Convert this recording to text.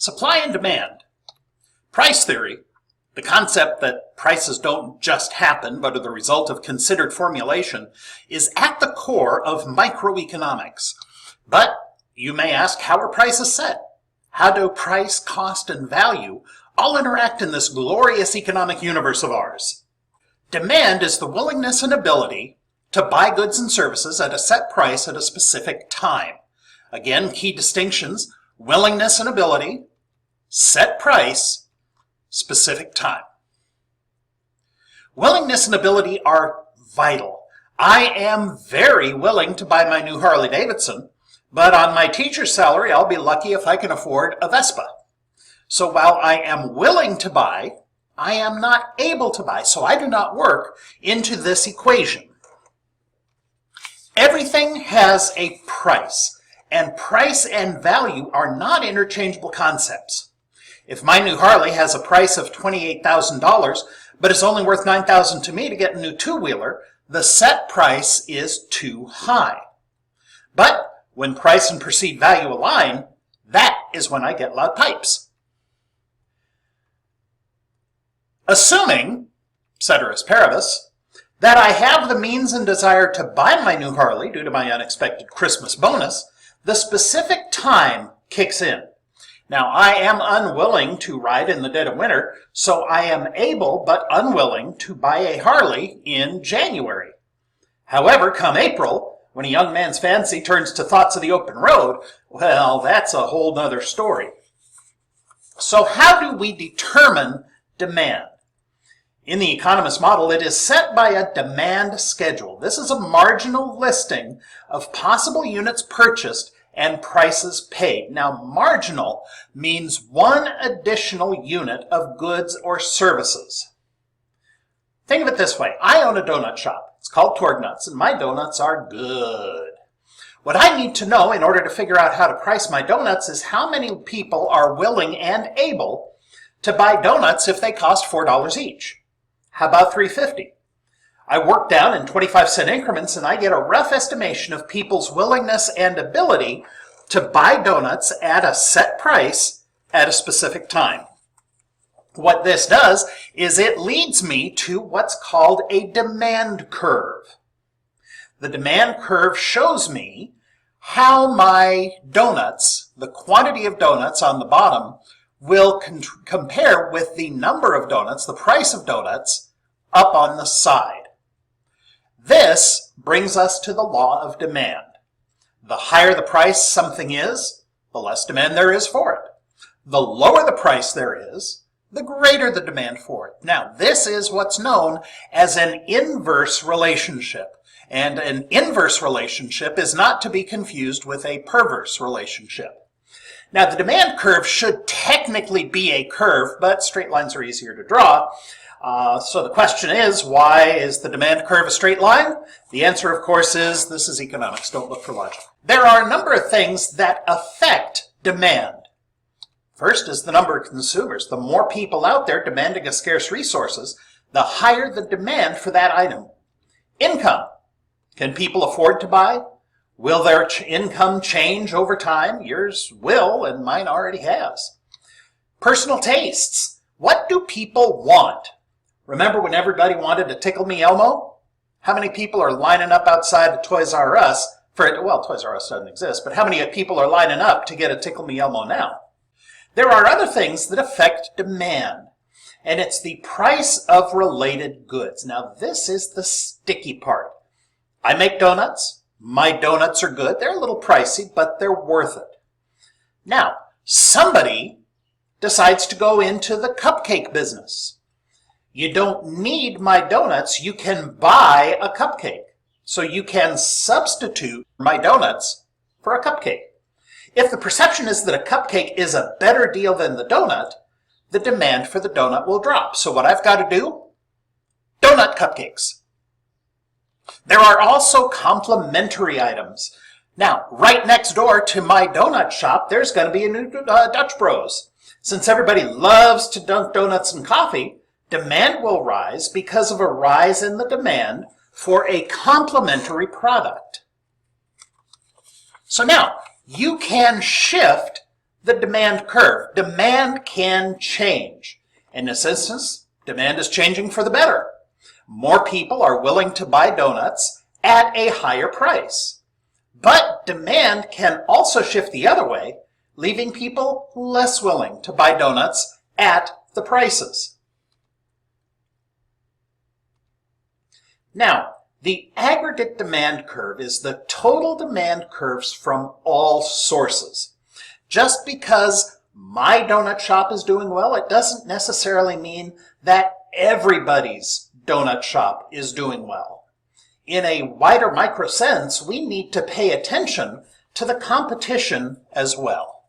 Supply and demand. Price theory, the concept that prices don't just happen but are the result of considered formulation, is at the core of microeconomics. But you may ask, how are prices set? How do price, cost, and value all interact in this glorious economic universe of ours? Demand is the willingness and ability to buy goods and services at a set price at a specific time. Again, key distinctions: willingness and ability, set price, specific time. Willingness and ability are vital. I am very willing to buy my new Harley Davidson, but on my teacher's salary, I'll be lucky if I can afford a Vespa. So while I am willing to buy, I am not able to buy, so I do not work into this equation. Everything has a price, and price and value are not interchangeable concepts. If my new Harley has a price of $28,000, but is only worth $9,000 to me to get a new two-wheeler, the set price is too high. But when price and perceived value align, that is when I get loud pipes. Assuming, ceteris paribus, that I have the means and desire to buy my new Harley due to my unexpected Christmas bonus, the specific time kicks in. Now, I am unwilling to ride in the dead of winter, so I am able but unwilling to buy a Harley in January. However, come April, when a young man's fancy turns to thoughts of the open road, well, that's a whole nother story. So how do we determine demand? In the economist model, it is set by a demand schedule. This is a marginal listing of possible units purchased and prices paid. Now, marginal means one additional unit of goods or services. Think of it this way. I own a donut shop. It's called Torgnuts, and my donuts are good. What I need to know in order to figure out how to price my donuts is how many people are willing and able to buy donuts if they cost $4 each. How about $3.50? I work down in 25-cent increments and I get a rough estimation of people's willingness and ability to buy donuts at a set price at a specific time. What this does is it leads me to what's called a demand curve. The demand curve shows me how my donuts, the quantity of donuts on the bottom, will compare with the number of donuts, the price of donuts, up on the side. This brings us to the law of demand. The higher the price something is, the less demand there is for it. The lower the price there is, the greater the demand for it. Now, this is what's known as an inverse relationship. And an inverse relationship is not to be confused with a perverse relationship. Now, the demand curve should technically be a curve, but straight lines are easier to draw. So the question is, why is the demand curve a straight line? The answer, of course, is this is economics. Don't look for logic. There are a number of things that affect demand. First is the number of consumers. The more people out there demanding a scarce resources, the higher the demand for that item. Income. Can people afford to buy? Will their income change over time? Yours will, and mine already has. Personal tastes. What do people want? Remember when everybody wanted a Tickle Me Elmo? How many people are lining up outside of Toys R Us for it? Well, Toys R Us doesn't exist, but how many people are lining up to get a Tickle Me Elmo now? There are other things that affect demand, and it's the price of related goods. Now, this is the sticky part. I make donuts. My donuts are good. They're a little pricey, but they're worth it. Now, somebody decides to go into the cupcake business. You don't need my donuts. You can buy a cupcake. So you can substitute my donuts for a cupcake. If the perception is that a cupcake is a better deal than the donut, the demand for the donut will drop. So what I've got to do? Donut cupcakes. There are also complementary items. Now, right next door to my donut shop, there's going to be a new Dutch Bros. Since everybody loves to dunk donuts and coffee, demand will rise because of a rise in the demand for a complementary product. So now, you can shift the demand curve. Demand can change. In this instance, demand is changing for the better. More people are willing to buy donuts at a higher price. But demand can also shift the other way, leaving people less willing to buy donuts at the prices. Now, the aggregate demand curve is the total demand curves from all sources. Just because my donut shop is doing well, it doesn't necessarily mean that everybody's donut shop is doing well. In a wider micro sense, we need to pay attention to the competition as well.